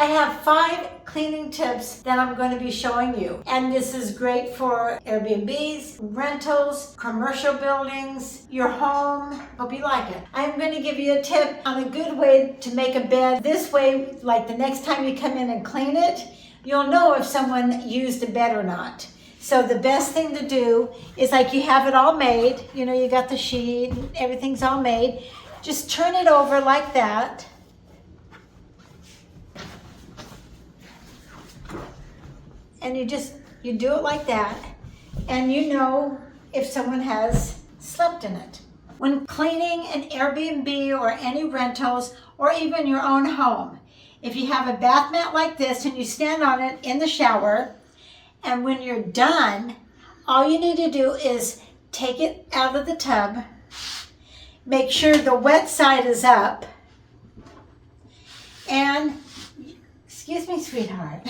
I have 5 cleaning tips that I'm going to be showing you. And this is great for Airbnbs, rentals, commercial buildings, your home. Hope you like it. I'm going to give you a tip on a good way to make a bed. This way, like the next time you come in and clean it, you'll know if someone used the bed or not. So the best thing to do is, like, you have it all made, you know, you got the sheet, everything's all made. Just turn it over like that. And you do it like that, and you know if someone has slept in it. When cleaning an Airbnb or any rentals or even your own home, if you have a bath mat like this and you stand on it in the shower, and when you're done, all you need to do is take it out of the tub, make sure the wet side is up, and, excuse me, sweetheart.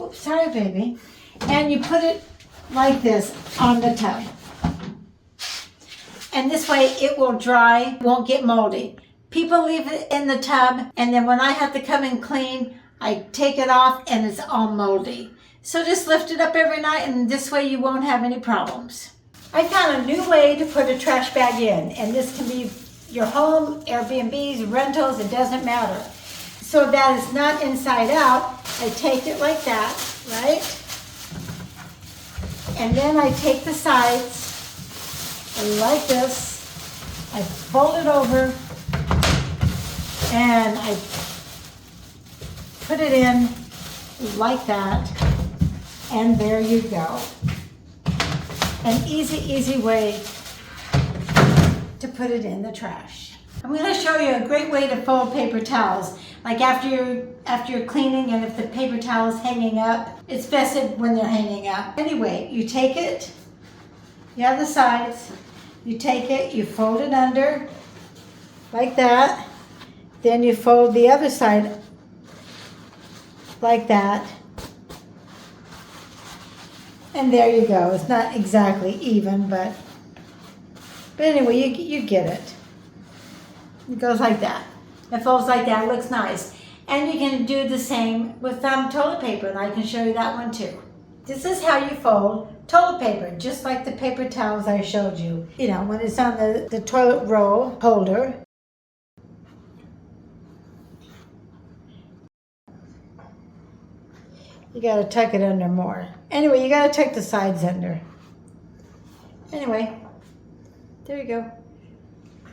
Oops, sorry, baby. And you put it like this on the tub. And this way it will dry, won't get moldy. People leave it in the tub, and then when I have to come and clean, I take it off and it's all moldy. So just lift it up every night, and this way you won't have any problems. I found a new way to put a trash bag in, and this can be your home, Airbnbs, rentals, it doesn't matter. So that it's not inside out, I take it like that, right? And then I take the sides like this, I fold it over, and I put it in like that, and there you go. An easy way to put it in the trash. I'm going to show you a great way to fold paper towels. Like after you're cleaning, and if the paper towel is hanging up, it's best when they're hanging up. Anyway, you take it, you have the sides, you take it, you fold it under, like that. Then you fold the other side like that. And there you go. It's not exactly even, but anyway, you get it. It goes like that. It folds like that. It looks nice. And you can do the same with toilet paper, and I can show you that one too. This is how you fold toilet paper, just like the paper towels I showed you. You know, when it's on the toilet roll holder. You gotta tuck it under more. Anyway, you gotta tuck the sides under. Anyway, there you go.